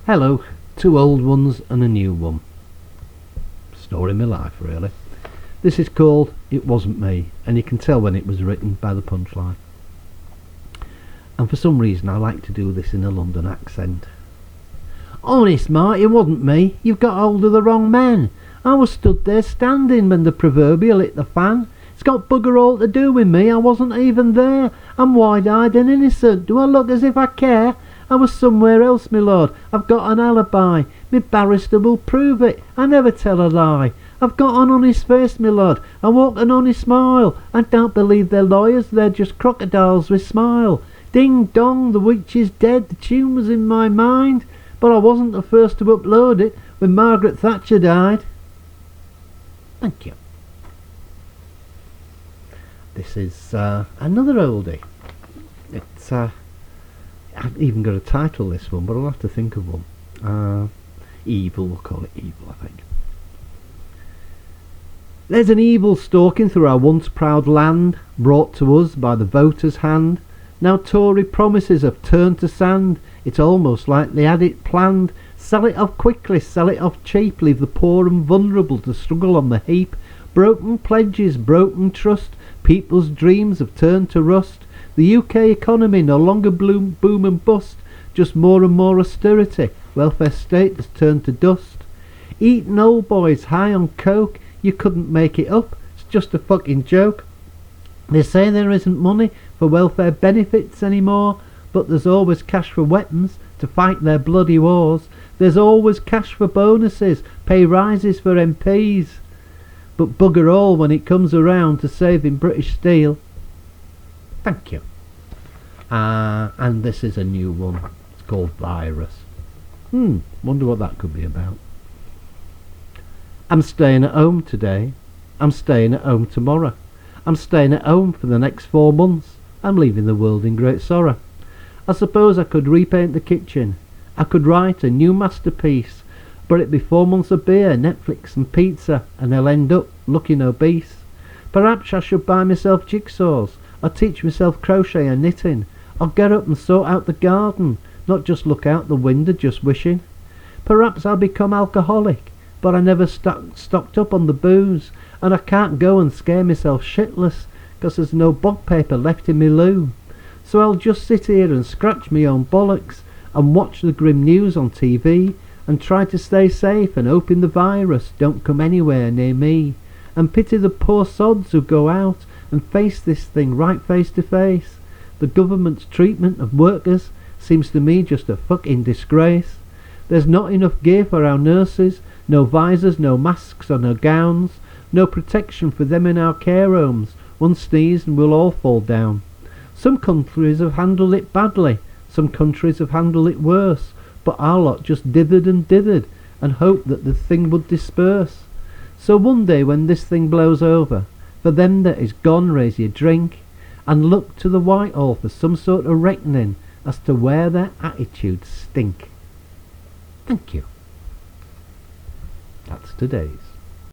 Hello, two old ones and a new one. Story of my life, really. This is called It Wasn't Me, and you can tell when it was written by the punchline. And for some reason I like to do this in a London accent. Honest, Mart, it wasn't me. You've got hold of the wrong man. I was stood there standing when the proverbial hit the fan. It's got bugger all to do with me. I wasn't even there. I'm wide-eyed and innocent. Do I look as if I care? I was somewhere else, my lord. I've got an alibi. My barrister will prove it. I never tell a lie. I've got an honest face, my lord. I walk an honest smile. I don't believe they're lawyers. They're just crocodiles with smile. Ding dong, the witch is dead. The tune was in my mind. But I wasn't the first to upload it when Margaret Thatcher died. Thank you. This is another oldie. It's I haven't even got a title, this one, but I'll have to think of one. Evil, we'll call it Evil, I think. There's an evil stalking through our once proud land, brought to us by the voters' hand. Now Tory promises have turned to sand. It's almost like they had it planned. Sell it off quickly, sell it off cheap, leave the poor and vulnerable to struggle on the heap. Broken pledges, broken trust, people's dreams have turned to rust. The UK economy no longer boom and bust, just more and more austerity. Welfare state has turned to dust. Eating old boys high on coke, you couldn't make it up, it's just a fucking joke. They say there isn't money for welfare benefits anymore, but there's always cash for weapons to fight their bloody wars. There's always cash for bonuses, pay rises for MPs. But bugger all when it comes around to saving British steel. Thank you. And this is a new one. It's called Virus. Wonder what that could be about. I'm staying at home today. I'm staying at home tomorrow. I'm staying at home for the next 4 months. I'm leaving the world in great sorrow. I suppose I could repaint the kitchen. I could write a new masterpiece. But it'd be 4 months of beer, Netflix and pizza, and I'll end up looking obese. Perhaps I should buy myself jigsaws, or teach myself crochet and knitting. I'll get up and sort out the garden, not just look out the window just wishing. Perhaps I'll become alcoholic, but I never stocked up on the booze, and I can't go and scare myself shitless, 'cause there's no bog paper left in me loo. So I'll just sit here and scratch me own bollocks, and watch the grim news on TV, and try to stay safe and hoping the virus don't come anywhere near me, and pity the poor sods who go out and face this thing right face to face. The government's treatment of workers seems to me just a fucking disgrace. There's not enough gear for our nurses, no visors, no masks or no gowns, no protection for them in our care homes. One sneeze and we'll all fall down. Some countries have handled it badly, some countries have handled it worse, but our lot just dithered and hoped that the thing would disperse. So one day when this thing blows over, for them that is gone raise your drink, and look to the Whitehall for some sort of reckoning as to where their attitudes stink. Thank you. That's today's.